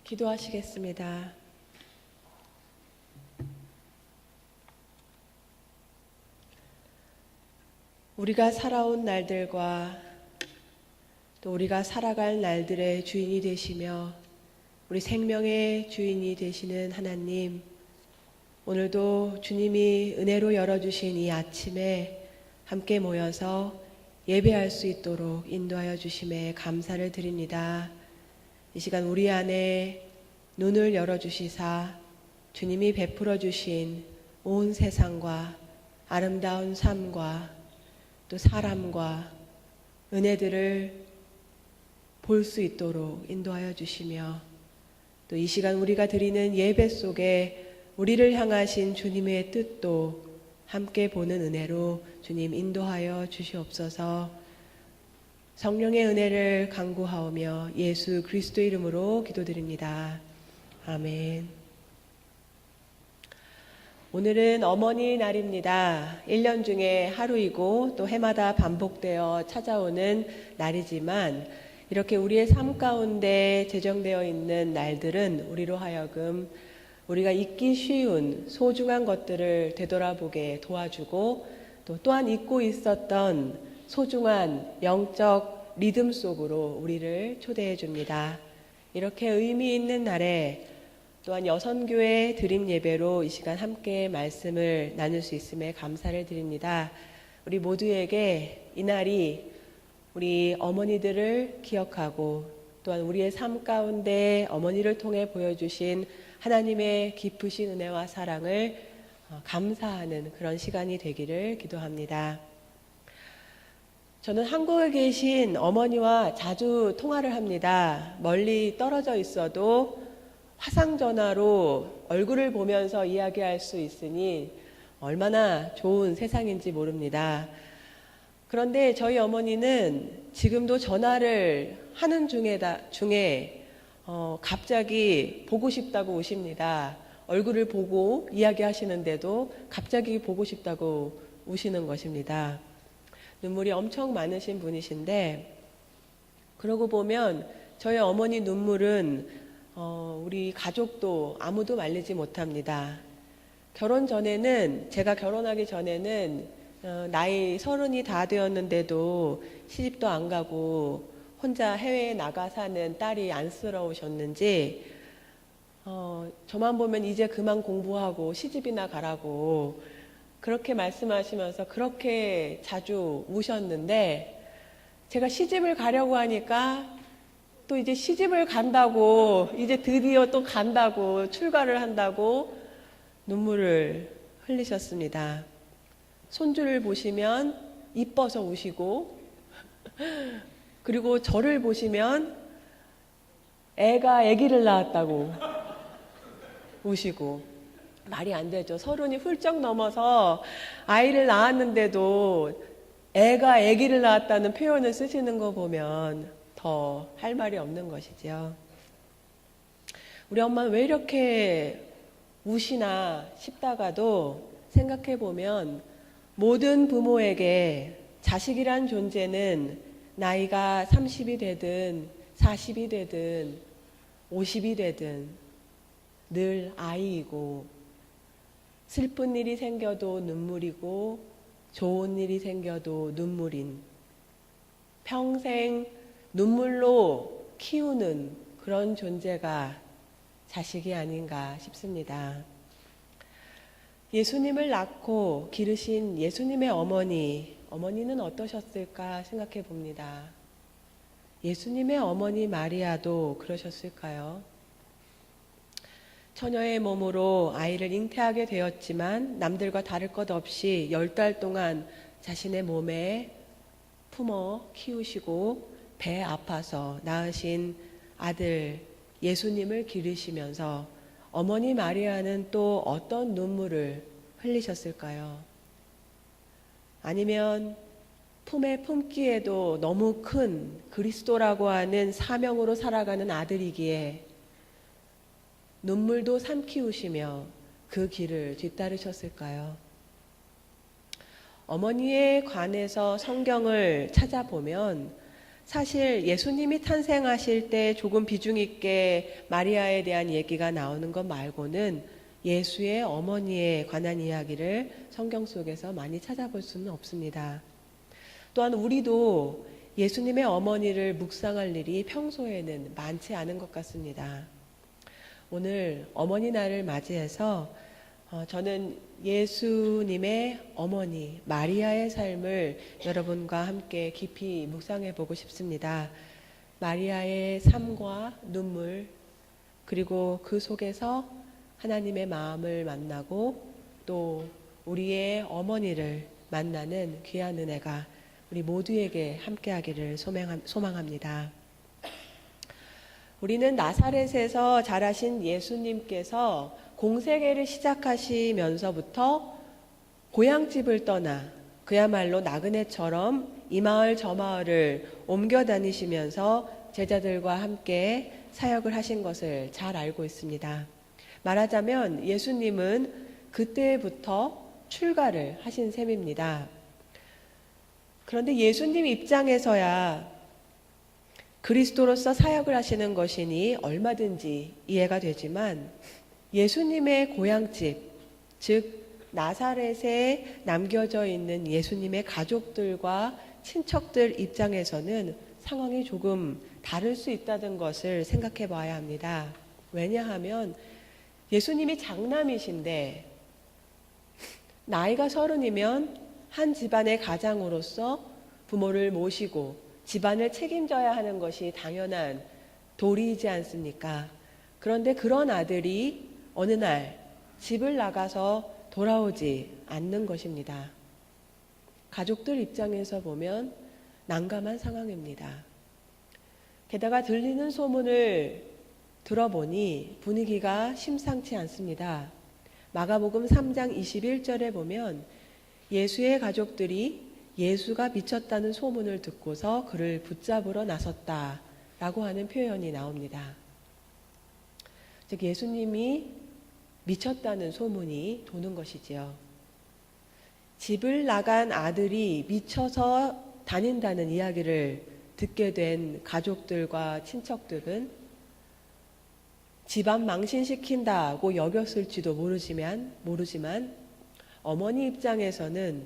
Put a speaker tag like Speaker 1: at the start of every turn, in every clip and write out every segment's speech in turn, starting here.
Speaker 1: 기도하시겠습니다. 우리가 살아온 날들과 또 우리가 살아갈 날들의 주인이 되시며 우리 생명의 주인이 되시는 하나님, 오늘도 주님이 은혜로 열어주신 이 아침에 함께 모여서 예배할 수 있도록 인도하여 주심에 감사를 드립니다. 이 시간 우리 안에 눈을 열어주시사 주님이 베풀어 주신 온 세상과 아름다운 삶과 또 사람과 은혜들을 볼 수 있도록 인도하여 주시며 또 이 시간 우리가 드리는 예배 속에 우리를 향하신 주님의 뜻도 함께 보는 은혜로 주님 인도하여 주시옵소서. 성령의 은혜를 간구하오며 예수 그리스도 이름으로 기도드립니다. 아멘. 오늘은 어머니 날입니다. 1년 중에 하루이고 또 해마다 반복되어 찾아오는 날이지만 이렇게 우리의 삶 가운데 제정되어 있는 날들은 우리로 하여금 우리가 잊기 쉬운 소중한 것들을 되돌아보게 도와주고 또 또한 잊고 있었던 소중한 영적 리듬 속으로 우리를 초대해 줍니다. 이렇게 의미 있는 날에 또한 여선교회 드림 예배로 이 시간 함께 말씀을 나눌 수 있음에 감사를 드립니다. 우리 모두에게 이 날이 우리 어머니들을 기억하고 또한 우리의 삶 가운데 어머니를 통해 보여주신 하나님의 깊으신 은혜와 사랑을 감사하는 그런 시간이 되기를 기도합니다. 저는 한국에 계신 어머니와 자주 통화를 합니다. 멀리 떨어져 있어도 화상전화로 얼굴을 보면서 이야기할 수 있으니 얼마나 좋은 세상인지 모릅니다. 그런데 저희 어머니는 지금도 전화를 하는 중에 갑자기 보고 싶다고 우십니다. 얼굴을 보고 이야기하시는데도 갑자기 보고 싶다고 우시는 것입니다. 눈물이 엄청 많으신 분이신데 그러고 보면 저희 어머니 눈물은 우리 가족도 아무도 말리지 못합니다. 제가 결혼하기 전에는 나이 30이 다 되었는데도 시집도 안 가고 혼자 해외에 나가 사는 딸이 안쓰러우셨는지 저만 보면 이제 그만 공부하고 시집이나 가라고 그렇게 말씀하시면서 그렇게 자주 우셨는데 제가 시집을 가려고 하니까 또 이제 시집을 간다고 이제 드디어 또 간다고 출가를 한다고 눈물을 흘리셨습니다. 손주를 보시면 이뻐서 우시고 그리고 저를 보시면 애가 아기를 낳았다고 우시고 말이 안 되죠. 30이 훌쩍 넘어서 아이를 낳았는데도 애가 아기를 낳았다는 표현을 쓰시는 거 보면 더 할 말이 없는 것이죠. 우리 엄마는 왜 이렇게 우시나 싶다가도 생각해 보면 모든 부모에게 자식이란 존재는 나이가 30이 되든 40이 되든 50이 되든 늘 아이이고 슬픈 일이 생겨도 눈물이고 좋은 일이 생겨도 눈물인 평생 눈물로 키우는 그런 존재가 자식이 아닌가 싶습니다. 예수님을 낳고 기르신 예수님의 어머니는 어떠셨을까 생각해 봅니다. 예수님의 어머니 마리아도 그러셨을까요? 처녀의 몸으로 아이를 잉태하게 되었지만 남들과 다를 것 없이 10달 동안 자신의 몸에 품어 키우시고 배 아파서 낳으신 아들 예수님을 기르시면서 어머니 마리아는 또 어떤 눈물을 흘리셨을까요? 아니면 품에 품기에도 너무 큰 그리스도라고 하는 사명으로 살아가는 아들이기에 눈물도 삼키우시며 그 길을 뒤따르셨을까요? 어머니에 관해서 성경을 찾아보면 사실 예수님이 탄생하실 때 조금 비중 있게 마리아에 대한 얘기가 나오는 것 말고는 예수의 어머니에 관한 이야기를 성경 속에서 많이 찾아볼 수는 없습니다. 또한 우리도 예수님의 어머니를 묵상할 일이 평소에는 많지 않은 것 같습니다. 오늘 어머니 날을 맞이해서 저는 예수님의 어머니 마리아의 삶을 여러분과 함께 깊이 묵상해 보고 싶습니다. 마리아의 삶과 눈물, 그리고 그 속에서 하나님의 마음을 만나고 또 우리의 어머니를 만나는 귀한 은혜가 우리 모두에게 함께하기를 소망합니다. 우리는 나사렛에서 자라신 예수님께서 공생애를 시작하시면서부터 고향집을 떠나 그야말로 나그네처럼 이 마을 저 마을을 옮겨 다니시면서 제자들과 함께 사역을 하신 것을 잘 알고 있습니다. 말하자면 예수님은 그때부터 출가를 하신 셈입니다. 그런데 예수님 입장에서야 그리스도로서 사역을 하시는 것이니 얼마든지 이해가 되지만 예수님의 고향집, 즉 나사렛에 남겨져 있는 예수님의 가족들과 친척들 입장에서는 상황이 조금 다를 수 있다는 것을 생각해 봐야 합니다. 왜냐하면 예수님이 장남이신데 나이가 30이면 한 집안의 가장으로서 부모를 모시고 집안을 책임져야 하는 것이 당연한 도리이지 않습니까? 그런데 그런 아들이 어느 날 집을 나가서 돌아오지 않는 것입니다. 가족들 입장에서 보면 난감한 상황입니다. 게다가 들리는 소문을 들어보니 분위기가 심상치 않습니다. 마가복음 3장 21절에 보면 예수의 가족들이 예수가 미쳤다는 소문을 듣고서 그를 붙잡으러 나섰다라고 하는 표현이 나옵니다. 즉 예수님이 미쳤다는 소문이 도는 것이지요. 집을 나간 아들이 미쳐서 다닌다는 이야기를 듣게 된 가족들과 친척들은 집안 망신시킨다고 여겼을지도 모르지만 어머니 입장에서는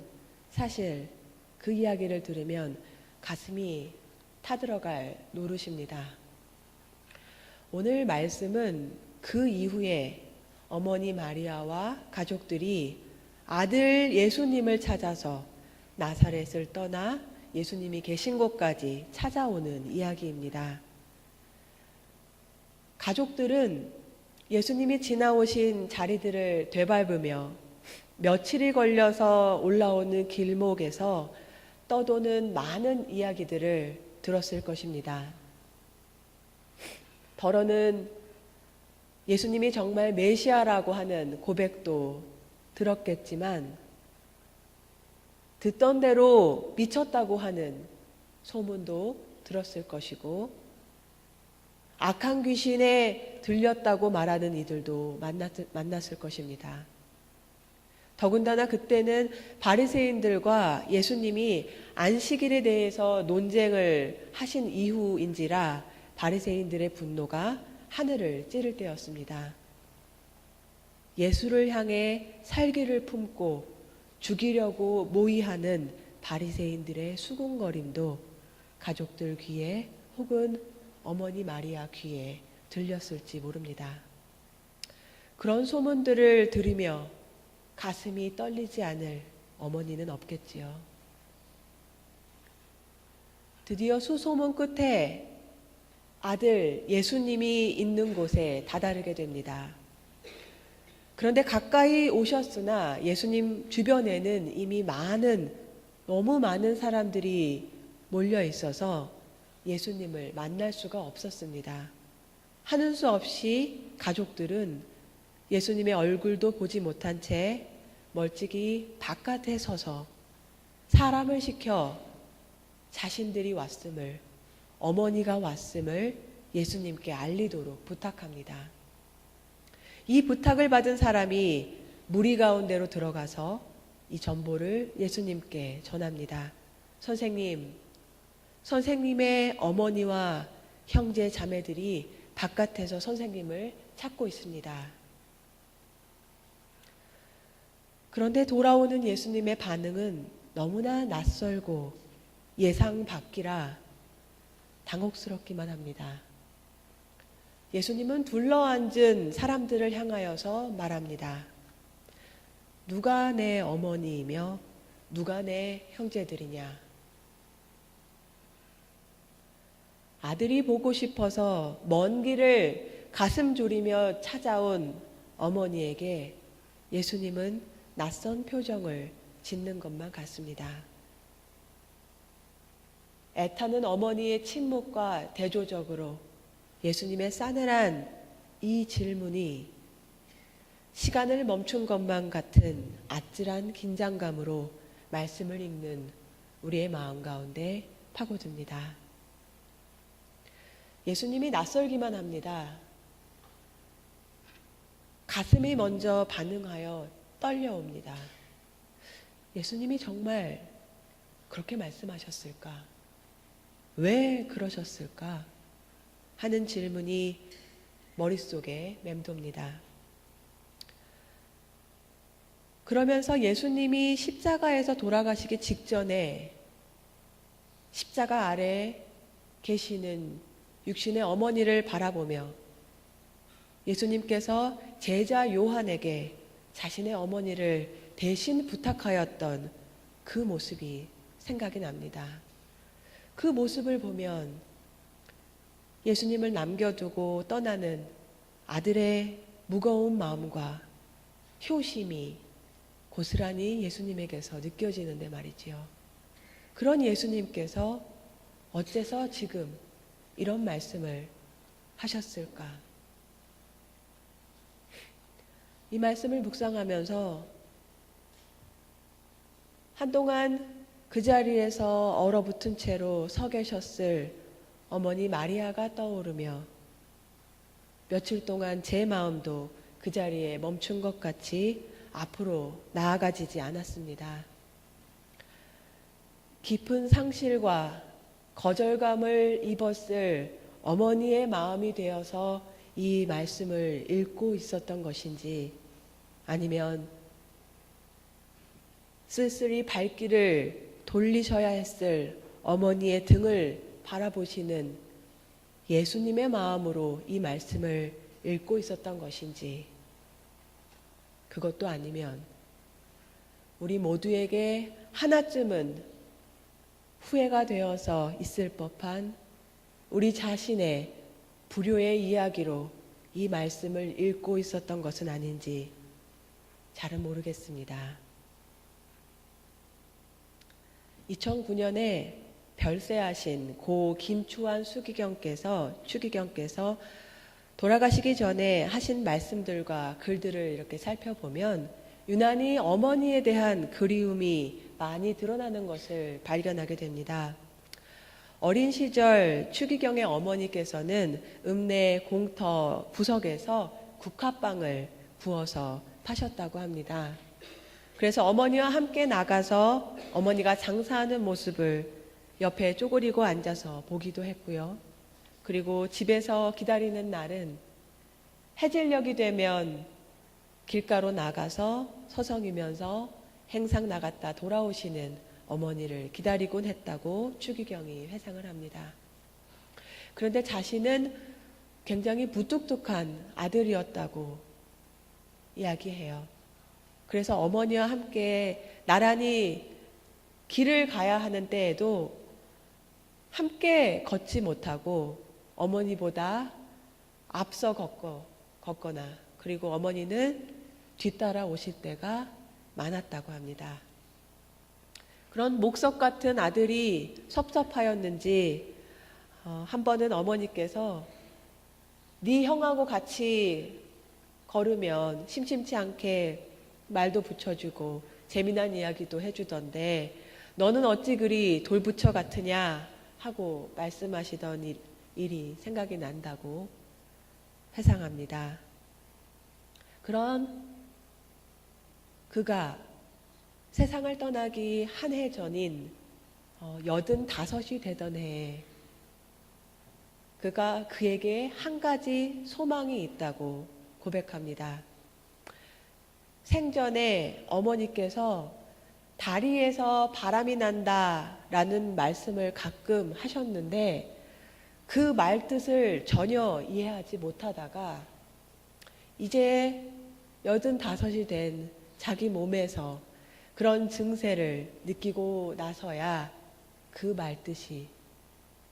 Speaker 1: 사실 그 이야기를 들으면 가슴이 타들어갈 노릇입니다. 오늘 말씀은 그 이후에 어머니 마리아와 가족들이 아들 예수님을 찾아서 나사렛을 떠나 예수님이 계신 곳까지 찾아오는 이야기입니다. 가족들은 예수님이 지나오신 자리들을 되밟으며 며칠이 걸려서 올라오는 길목에서 떠도는 많은 이야기들을 들었을 것입니다. 더러는 예수님이 정말 메시아라고 하는 고백도 들었겠지만 듣던 대로 미쳤다고 하는 소문도 들었을 것이고 악한 귀신에 들렸다고 말하는 이들도 만났을 것입니다. 더군다나 그때는 바리새인들과 예수님이 안식일에 대해서 논쟁을 하신 이후인지라 바리새인들의 분노가 하늘을 찌를 때였습니다. 예수를 향해 살기를 품고 죽이려고 모의하는 바리새인들의 수군거림도 가족들 귀에 혹은 어머니 마리아 귀에 들렸을지 모릅니다. 그런 소문들을 들으며 가슴이 떨리지 않을 어머니는 없겠지요. 드디어 수소문 끝에 아들 예수님이 있는 곳에 다다르게 됩니다. 그런데 가까이 오셨으나 예수님 주변에는 이미 너무 많은 사람들이 몰려 있어서 예수님을 만날 수가 없었습니다. 하는 수 없이 가족들은 예수님의 얼굴도 보지 못한 채 멀찍이 바깥에 서서 사람을 시켜 자신들이 왔음을, 어머니가 왔음을 예수님께 알리도록 부탁합니다. 이 부탁을 받은 사람이 무리 가운데로 들어가서 이 전보를 예수님께 전합니다. 선생님, 선생님의 어머니와 형제 자매들이 바깥에서 선생님을 찾고 있습니다. 그런데 돌아오는 예수님의 반응은 너무나 낯설고 예상 밖이라 당혹스럽기만 합니다. 예수님은 둘러앉은 사람들을 향하여서 말합니다. 누가 내 어머니이며 누가 내 형제들이냐? 아들이 보고 싶어서 먼 길을 가슴 졸이며 찾아온 어머니에게 예수님은 낯선 표정을 짓는 것만 같습니다. 애타는 어머니의 침묵과 대조적으로 예수님의 싸늘한 이 질문이 시간을 멈춘 것만 같은 아찔한 긴장감으로 말씀을 읽는 우리의 마음 가운데 파고듭니다. 예수님이 낯설기만 합니다. 가슴이 먼저 반응하여 떨려옵니다. 예수님이 정말 그렇게 말씀하셨을까? 왜 그러셨을까? 하는 질문이 머릿속에 맴돕니다. 그러면서 예수님이 십자가에서 돌아가시기 직전에 십자가 아래 계시는 육신의 어머니를 바라보며 예수님께서 제자 요한에게 자신의 어머니를 대신 부탁하였던 그 모습이 생각이 납니다. 그 모습을 보면 예수님을 남겨두고 떠나는 아들의 무거운 마음과 효심이 고스란히 예수님에게서 느껴지는데 말이지요. 그런 예수님께서 어째서 지금 이런 말씀을 하셨을까? 이 말씀을 묵상하면서 한동안 그 자리에서 얼어붙은 채로 서 계셨을 어머니 마리아가 떠오르며 며칠 동안 제 마음도 그 자리에 멈춘 것 같이 앞으로 나아가지지 않았습니다. 깊은 상실과 거절감을 입었을 어머니의 마음이 되어서 이 말씀을 읽고 있었던 것인지 아니면 쓸쓸히 발길을 돌리셔야 했을 어머니의 등을 바라보시는 예수님의 마음으로 이 말씀을 읽고 있었던 것인지 그것도 아니면 우리 모두에게 하나쯤은 후회가 되어서 있을 법한 우리 자신의 불효의 이야기로 이 말씀을 읽고 있었던 것은 아닌지 잘은 모르겠습니다. 2009년에 별세하신 고 김추환 추기경께서 돌아가시기 전에 하신 말씀들과 글들을 이렇게 살펴보면 유난히 어머니에 대한 그리움이 많이 드러나는 것을 발견하게 됩니다. 어린 시절 추기경의 어머니께서는 읍내 공터 구석에서 국화빵을 구워서 파셨다고 합니다. 그래서 어머니와 함께 나가서 어머니가 장사하는 모습을 옆에 쪼그리고 앉아서 보기도 했고요. 그리고 집에서 기다리는 날은 해질녘이 되면 길가로 나가서 서성이면서 행상 나갔다 돌아오시는 어머니를 기다리곤 했다고 추기경이 회상을 합니다. 그런데 자신은 굉장히 무뚝뚝한 아들이었다고 이야기해요. 그래서 어머니와 함께 나란히 길을 가야 하는 때에도 함께 걷지 못하고 어머니보다 앞서 걷거나 그리고 어머니는 뒤따라 오실 때가 많았다고 합니다. 그런 목석 같은 아들이 섭섭하였는지 한 번은 어머니께서 네 형하고 같이 걸으면 심심치 않게 말도 붙여주고 재미난 이야기도 해주던데 너는 어찌 그리 돌부처 같으냐 하고 말씀하시던 일이 생각이 난다고 회상합니다. 그런 그가 세상을 떠나기 한 해 전인 85이 되던 해에 그가 그에게 한 가지 소망이 있다고 고백합니다. 생전에 어머니께서 다리에서 바람이 난다라는 말씀을 가끔 하셨는데 그 말뜻을 전혀 이해하지 못하다가 이제 85이 된 자기 몸에서 그런 증세를 느끼고 나서야 그 말뜻이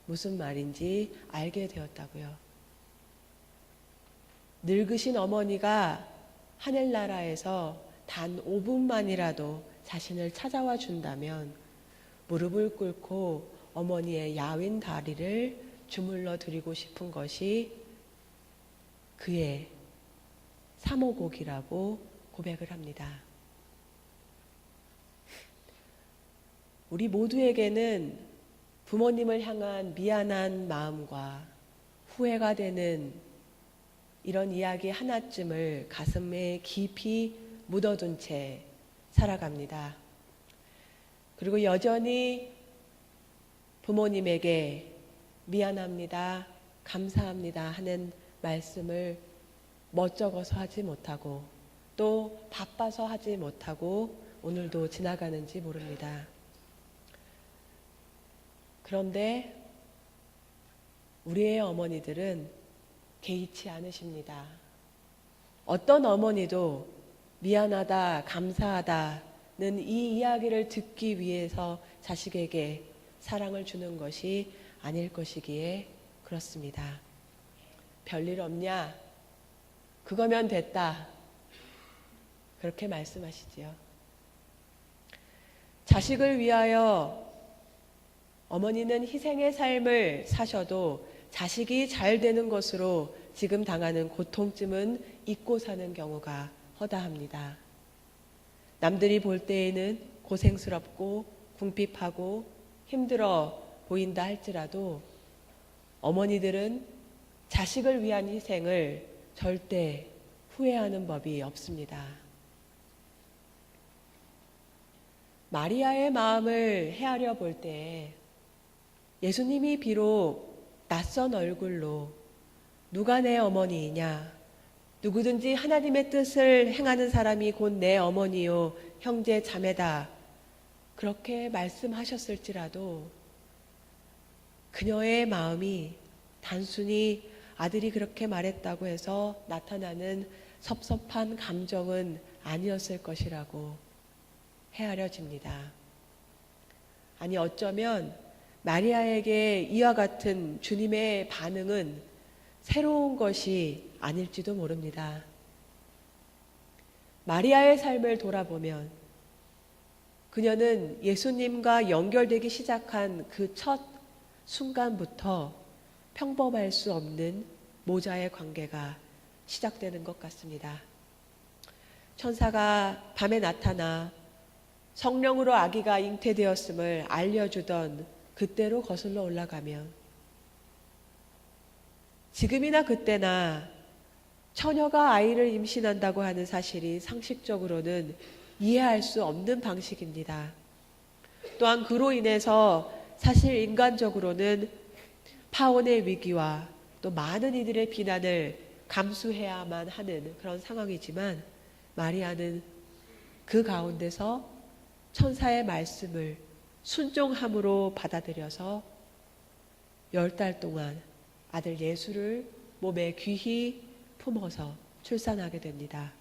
Speaker 1: 무슨 말인지 알게 되었다고요. 늙으신 어머니가 하늘나라에서 단 5분만이라도 자신을 찾아와 준다면 무릎을 꿇고 어머니의 야윈 다리를 주물러 드리고 싶은 것이 그의 사모곡이라고 고백을 합니다. 우리 모두에게는 부모님을 향한 미안한 마음과 후회가 되는 이런 이야기 하나쯤을 가슴에 깊이 묻어둔 채 살아갑니다. 그리고 여전히 부모님에게 미안합니다, 감사합니다 하는 말씀을 멋쩍어서 하지 못하고 또 바빠서 하지 못하고 오늘도 지나가는지 모릅니다. 그런데 우리의 어머니들은 개의치 않으십니다. 어떤 어머니도 미안하다, 감사하다는 이 이야기를 듣기 위해서 자식에게 사랑을 주는 것이 아닐 것이기에 그렇습니다. 별일 없냐? 그거면 됐다. 그렇게 말씀하시지요. 자식을 위하여 어머니는 희생의 삶을 사셔도 자식이 잘 되는 것으로 지금 당하는 고통쯤은 잊고 사는 경우가 허다합니다. 남들이 볼 때에는 고생스럽고 궁핍하고 힘들어 보인다 할지라도 어머니들은 자식을 위한 희생을 절대 후회하는 법이 없습니다. 마리아의 마음을 헤아려 볼 때 예수님이 비록 낯선 얼굴로 누가 내 어머니이냐, 누구든지 하나님의 뜻을 행하는 사람이 곧 내 어머니요 형제 자매다 그렇게 말씀하셨을지라도 그녀의 마음이 단순히 아들이 그렇게 말했다고 해서 나타나는 섭섭한 감정은 아니었을 것이라고 헤아려집니다. 아니 어쩌면 마리아에게 이와 같은 주님의 반응은 새로운 것이 아닐지도 모릅니다. 마리아의 삶을 돌아보면 그녀는 예수님과 연결되기 시작한 그 첫 순간부터 평범할 수 없는 모자의 관계가 시작되는 것 같습니다. 천사가 밤에 나타나 성령으로 아기가 잉태되었음을 알려주던 그때로 거슬러 올라가면 지금이나 그때나 처녀가 아이를 임신한다고 하는 사실이 상식적으로는 이해할 수 없는 방식입니다. 또한 그로 인해서 사실 인간적으로는 파혼의 위기와 또 많은 이들의 비난을 감수해야만 하는 그런 상황이지만 마리아는 그 가운데서 천사의 말씀을 순종함으로 받아들여서 10달 동안 아들 예수를 몸에 귀히 품어서 출산하게 됩니다.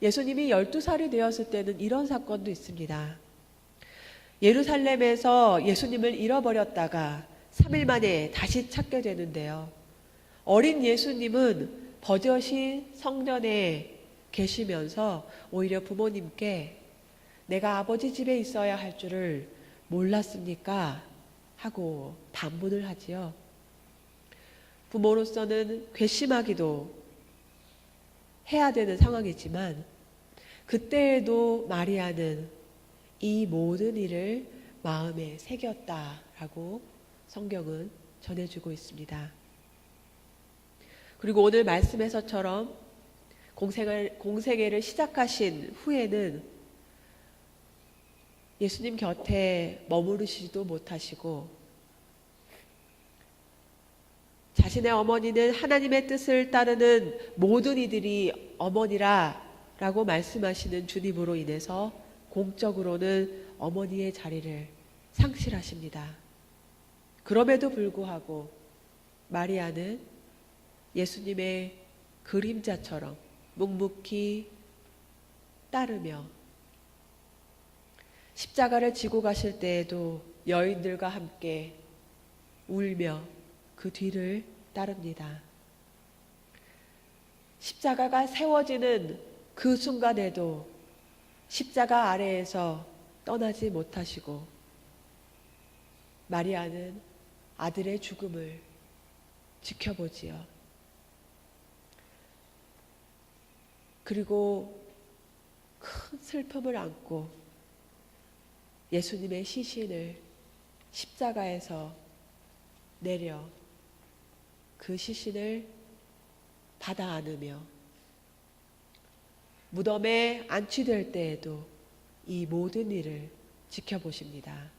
Speaker 1: 예수님이 12살이 되었을 때는 이런 사건도 있습니다. 예루살렘에서 예수님을 잃어버렸다가 3일 만에 다시 찾게 되는데요. 어린 예수님은 버젓이 성전에 계시면서 오히려 부모님께 내가 아버지 집에 있어야 할 줄을 몰랐습니까? 하고 반문을 하지요. 부모로서는 괘씸하기도 해야 되는 상황이지만 그때에도 마리아는 이 모든 일을 마음에 새겼다라고 성경은 전해주고 있습니다. 그리고 오늘 말씀에서처럼 공생애를 시작하신 후에는 예수님 곁에 머무르시지도 못하시고 자신의 어머니는 하나님의 뜻을 따르는 모든 이들이 어머니라 라고 말씀하시는 주님으로 인해서 공적으로는 어머니의 자리를 상실하십니다. 그럼에도 불구하고 마리아는 예수님의 그림자처럼 묵묵히 따르며 십자가를 지고 가실 때에도 여인들과 함께 울며 그 뒤를 따릅니다. 십자가가 세워지는 그 순간에도 십자가 아래에서 떠나지 못하시고 마리아는 아들의 죽음을 지켜보지요. 그리고 큰 슬픔을 안고 예수님의 시신을 십자가에서 내려 그 시신을 받아 안으며 무덤에 안치될 때에도 이 모든 일을 지켜보십니다.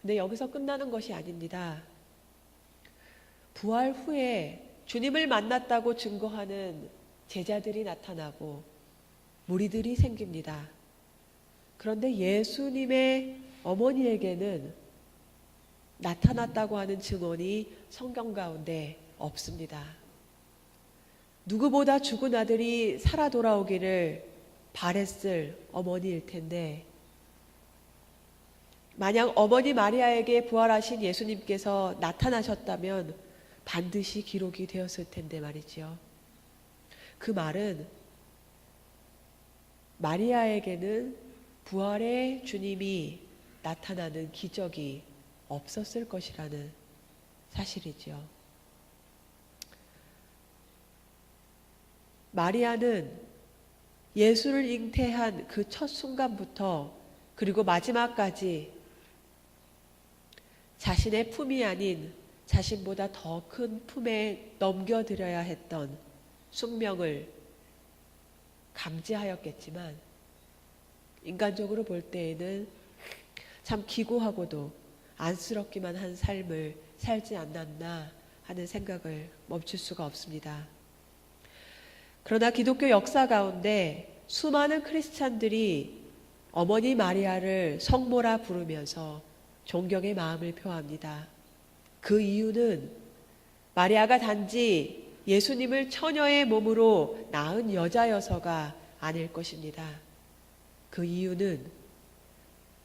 Speaker 1: 근데 여기서 끝나는 것이 아닙니다. 부활 후에 주님을 만났다고 증거하는 제자들이 나타나고 무리들이 생깁니다. 그런데 예수님의 어머니에게는 나타났다고 하는 증언이 성경 가운데 없습니다. 누구보다 죽은 아들이 살아 돌아오기를 바랬을 어머니일 텐데 만약 어머니 마리아에게 부활하신 예수님께서 나타나셨다면 반드시 기록이 되었을 텐데 말이지요. 그 말은 마리아에게는 부활의 주님이 나타나는 기적이 없었을 것이라는 사실이지요. 마리아는 예수를 잉태한 그 첫 순간부터 그리고 마지막까지 자신의 품이 아닌 자신보다 더 큰 품에 넘겨드려야 했던 숙명을 감지하였겠지만 인간적으로 볼 때에는 참 기고하고도 안쓰럽기만 한 삶을 살지 않았나 하는 생각을 멈출 수가 없습니다. 그러나 기독교 역사 가운데 수많은 크리스찬들이 어머니 마리아를 성모라 부르면서 존경의 마음을 표합니다. 그 이유는 마리아가 단지 예수님을 처녀의 몸으로 낳은 여자여서가 아닐 것입니다. 그 이유는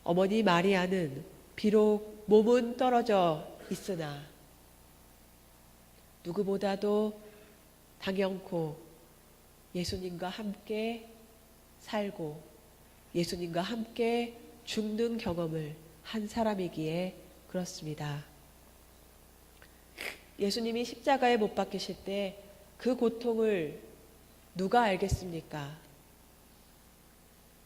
Speaker 1: 어머니 마리아는 비록 몸은 떨어져 있으나 누구보다도 당연코 예수님과 함께 살고 예수님과 함께 죽는 경험을 한 사람이기에 그렇습니다. 예수님이 십자가에 못 박히실 때 그 고통을 누가 알겠습니까?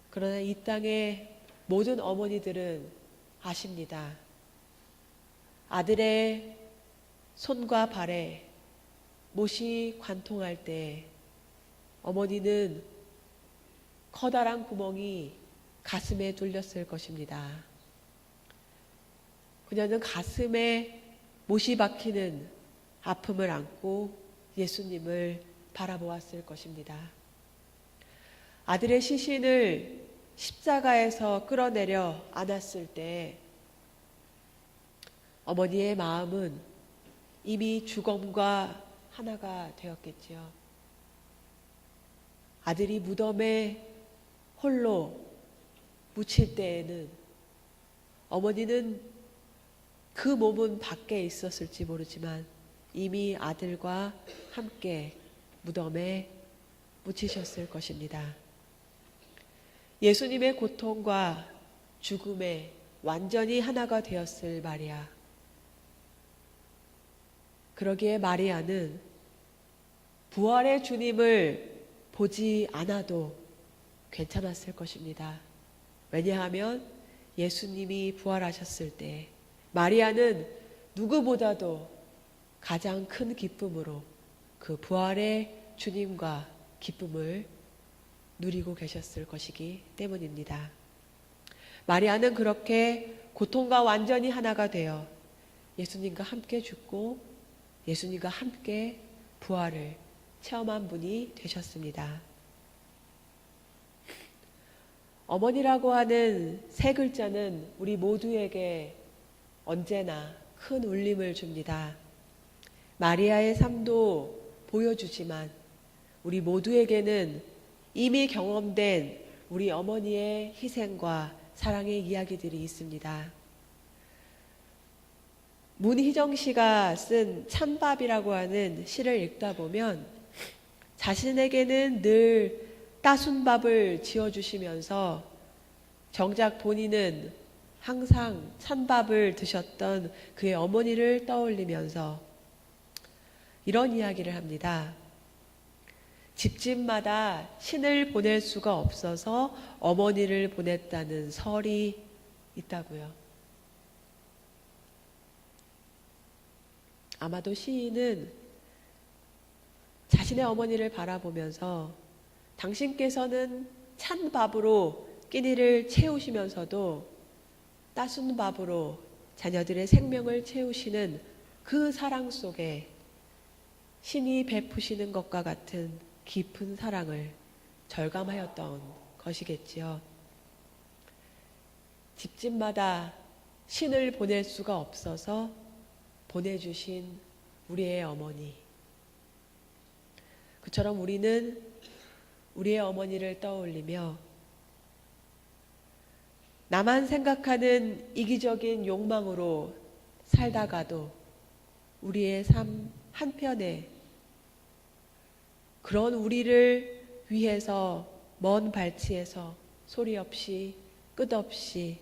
Speaker 1: 그러나 이 땅의 모든 어머니들은 아십니다. 아들의 손과 발에 못이 관통할 때 어머니는 커다란 구멍이 가슴에 뚫렸을 것입니다. 그녀는 가슴에 못이 박히는 아픔을 안고 예수님을 바라보았을 것입니다. 아들의 시신을 십자가에서 끌어내려 안았을 때 어머니의 마음은 이미 죽음과 하나가 되었겠지요. 아들이 무덤에 홀로 묻힐 때에는 어머니는 그 몸은 밖에 있었을지 모르지만 이미 아들과 함께 무덤에 묻히셨을 것입니다. 예수님의 고통과 죽음에 완전히 하나가 되었을 마리아. 그러기에 마리아는 부활의 주님을 보지 않아도 괜찮았을 것입니다. 왜냐하면 예수님이 부활하셨을 때 마리아는 누구보다도 가장 큰 기쁨으로 그 부활의 주님과 기쁨을 누리고 계셨을 것이기 때문입니다. 마리아는 그렇게 고통과 완전히 하나가 되어 예수님과 함께 죽고 예수님과 함께 부활을 체험한 분이 되셨습니다. 어머니라고 하는 세 글자는 우리 모두에게 언제나 큰 울림을 줍니다. 마리아의 삶도 보여주지만 우리 모두에게는 이미 경험된 우리 어머니의 희생과 사랑의 이야기들이 있습니다. 문희정 씨가 쓴 찬밥이라고 하는 시를 읽다 보면 자신에게는 늘 따순 밥을 지어주시면서 정작 본인은 항상 찬밥을 드셨던 그의 어머니를 떠올리면서 이런 이야기를 합니다. 집집마다 신을 보낼 수가 없어서 어머니를 보냈다는 설이 있다고요. 아마도 시인은 자신의 어머니를 바라보면서 당신께서는 찬 밥으로 끼니를 채우시면서도 따순 밥으로 자녀들의 생명을 채우시는 그 사랑 속에 신이 베푸시는 것과 같은 깊은 사랑을 절감하였던 것이겠지요. 집집마다 신을 보낼 수가 없어서 보내주신 우리의 어머니. 그처럼 우리는 우리의 어머니를 떠올리며 나만 생각하는 이기적인 욕망으로 살다가도 우리의 삶 한편에 그런 우리를 위해서 먼 발치에서 소리 없이 끝없이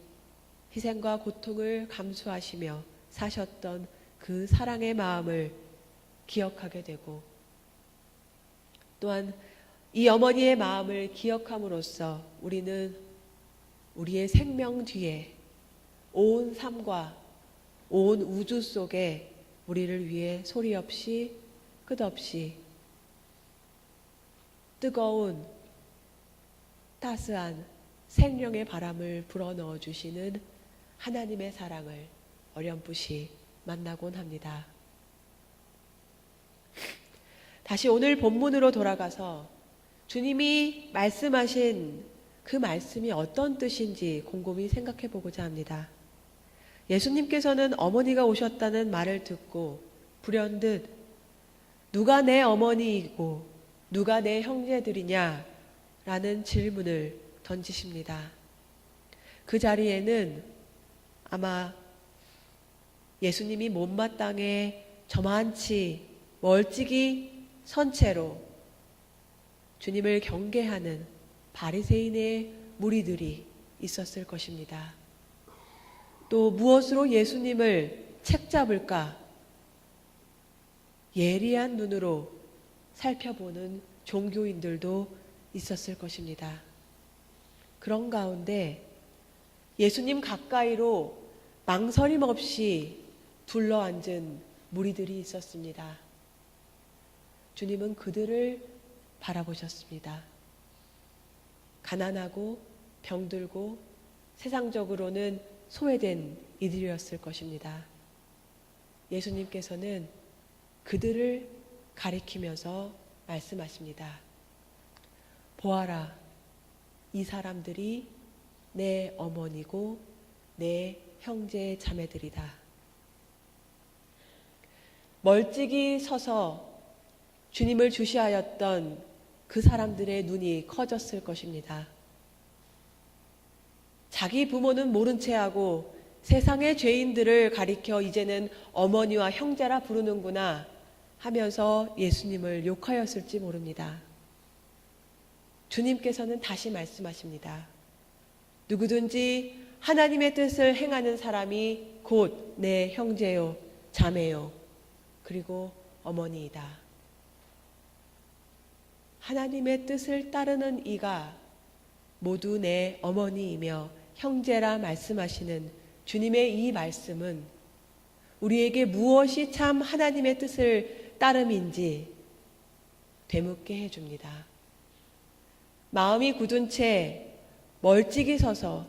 Speaker 1: 희생과 고통을 감수하시며 사셨던 그 사랑의 마음을 기억하게 되고 또한 이 어머니의 마음을 기억함으로써 우리는 우리의 생명 뒤에 온 삶과 온 우주 속에 우리를 위해 소리 없이 끝없이 뜨거운 따스한 생명의 바람을 불어넣어 주시는 하나님의 사랑을 어렴풋이 만나곤 합니다. 다시 오늘 본문으로 돌아가서 주님이 말씀하신 그 말씀이 어떤 뜻인지 곰곰이 생각해 보고자 합니다. 예수님께서는 어머니가 오셨다는 말을 듣고 불현듯 누가 내 어머니이고 누가 내 형제들이냐? 라는 질문을 던지십니다. 그 자리에는 아마 예수님이 못마땅해 저만치 멀찍이 선 채로 주님을 경계하는 바리새인의 무리들이 있었을 것입니다. 또 무엇으로 예수님을 책잡을까? 예리한 눈으로 살펴보는 종교인들도 있었을 것입니다. 그런 가운데 예수님 가까이로 망설임 없이 둘러앉은 무리들이 있었습니다. 주님은 그들을 바라보셨습니다. 가난하고 병들고 세상적으로는 소외된 이들이었을 것입니다. 예수님께서는 그들을 가리키면서 말씀하십니다. 보아라, 이 사람들이 내 어머니고 내 형제 자매들이다. 멀찍이 서서 주님을 주시하였던 그 사람들의 눈이 커졌을 것입니다. 자기 부모는 모른 채 하고 세상의 죄인들을 가리켜 이제는 어머니와 형제라 부르는구나 하면서 예수님을 욕하였을지 모릅니다. 주님께서는 다시 말씀하십니다. 누구든지 하나님의 뜻을 행하는 사람이 곧 내 형제요, 자매요, 그리고 어머니이다. 하나님의 뜻을 따르는 이가 모두 내 어머니이며 형제라 말씀하시는 주님의 이 말씀은 우리에게 무엇이 참 하나님의 뜻을 따름인지 되묻게 해줍니다. 마음이 굳은 채 멀찍이 서서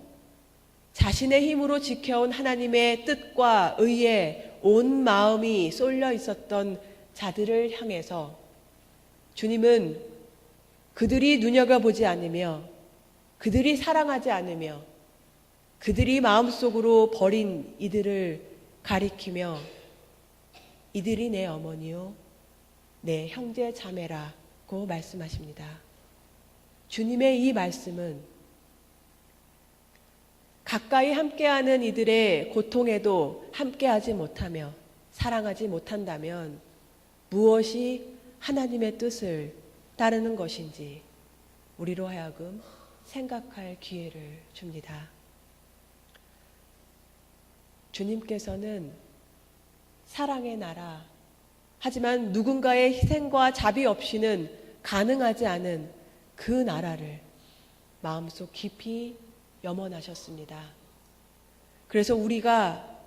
Speaker 1: 자신의 힘으로 지켜온 하나님의 뜻과 의에 온 마음이 쏠려 있었던 자들을 향해서 주님은 그들이 눈여겨보지 않으며 그들이 사랑하지 않으며 그들이 마음속으로 버린 이들을 가리키며 이들이 내 어머니요 내 형제 자매라고 말씀하십니다. 주님의 이 말씀은 가까이 함께하는 이들의 고통에도 함께하지 못하며 사랑하지 못한다면 무엇이 하나님의 뜻을 따르는 것인지 우리로 하여금 생각할 기회를 줍니다. 주님께서는 사랑의 나라, 하지만 누군가의 희생과 자비 없이는 가능하지 않은 그 나라를 마음속 깊이 염원하셨습니다. 그래서 우리가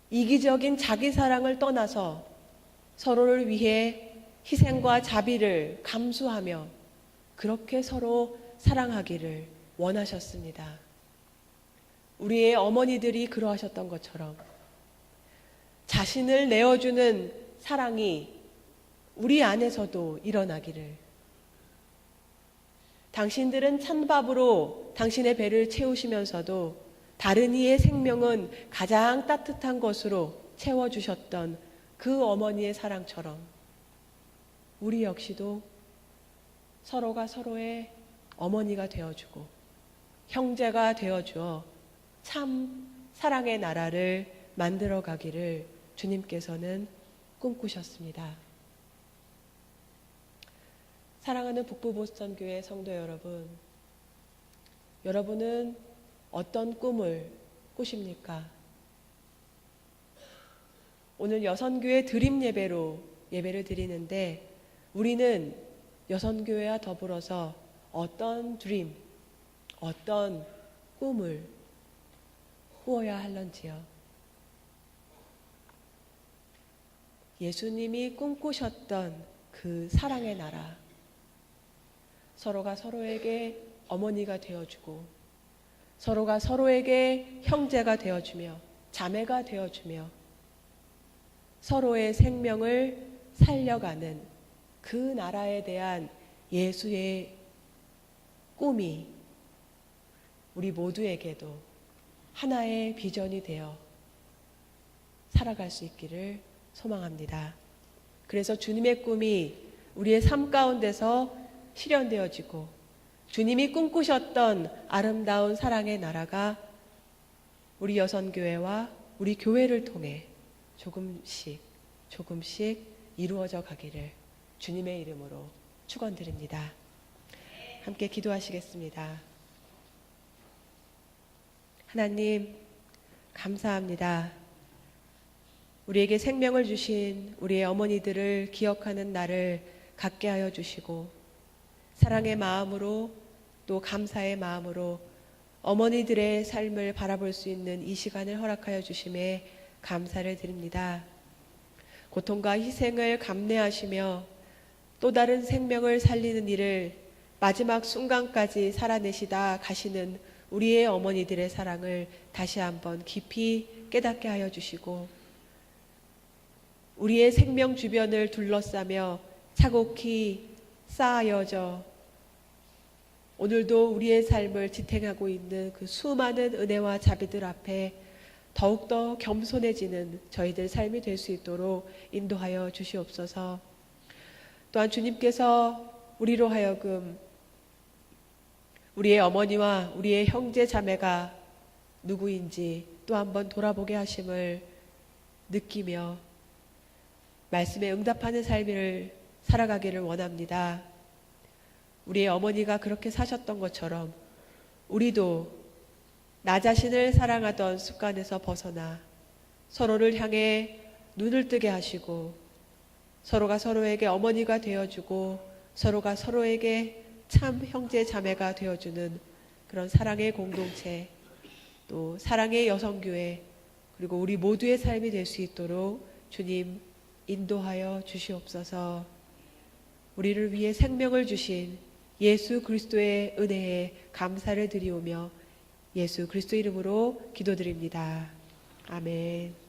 Speaker 1: 이기적인 자기 사랑을 떠나서 서로를 위해 희생과 자비를 감수하며 그렇게 서로 사랑하기를 원하셨습니다. 우리의 어머니들이 그러하셨던 것처럼 자신을 내어주는 사랑이 우리 안에서도 일어나기를, 당신들은 찬밥으로 당신의 배를 채우시면서도 다른 이의 생명은 가장 따뜻한 것으로 채워주셨던 그 어머니의 사랑처럼 우리 역시도 서로가 서로의 어머니가 되어주고 형제가 되어주어 참 사랑의 나라를 만들어 가기를 주님께서는 꿈꾸셨습니다. 사랑하는 북부보스턴교회 성도 여러분, 여러분은 어떤 꿈을 꾸십니까? 오늘 여선교회 드림 예배로 예배를 드리는데 우리는 여선교회와 더불어서 어떤 드림, 어떤 꿈을 꾸어야 할런지요. 예수님이 꿈꾸셨던 그 사랑의 나라, 서로가 서로에게 어머니가 되어주고 서로가 서로에게 형제가 되어주며 자매가 되어주며 서로의 생명을 살려가는 그 나라에 대한 예수의 꿈이 우리 모두에게도 하나의 비전이 되어 살아갈 수 있기를 소망합니다. 그래서 주님의 꿈이 우리의 삶 가운데서 실현되어지고 주님이 꿈꾸셨던 아름다운 사랑의 나라가 우리 여선교회와 우리 교회를 통해 조금씩 이루어져 가기를 주님의 이름으로 축원드립니다. 함께 기도하시겠습니다. 하나님, 감사합니다. 우리에게 생명을 주신 우리의 어머니들을 기억하는 날을 갖게 하여 주시고 사랑의 마음으로 또 감사의 마음으로 어머니들의 삶을 바라볼 수 있는 이 시간을 허락하여 주심에 감사를 드립니다. 고통과 희생을 감내하시며 또 다른 생명을 살리는 일을 마지막 순간까지 살아내시다 가시는 우리의 어머니들의 사랑을 다시 한번 깊이 깨닫게 하여 주시고 우리의 생명 주변을 둘러싸며 차곡히 쌓여져 오늘도 우리의 삶을 지탱하고 있는 그 수많은 은혜와 자비들 앞에 더욱더 겸손해지는 저희들 삶이 될 수 있도록 인도하여 주시옵소서. 또한 주님께서 우리로 하여금 우리의 어머니와 우리의 형제 자매가 누구인지 또 한번 돌아보게 하심을 느끼며 말씀에 응답하는 삶을 살아가기를 원합니다. 우리의 어머니가 그렇게 사셨던 것처럼 우리도 나 자신을 사랑하던 습관에서 벗어나 서로를 향해 눈을 뜨게 하시고 서로가 서로에게 어머니가 되어주고 서로가 서로에게 참 형제 자매가 되어주는 그런 사랑의 공동체, 또 사랑의 여성교회, 그리고 우리 모두의 삶이 될 수 있도록 주님 인도하여 주시옵소서. 우리를 위해 생명을 주신 예수 그리스도의 은혜에 감사를 드리오며 예수 그리스도 이름으로 기도드립니다. 아멘.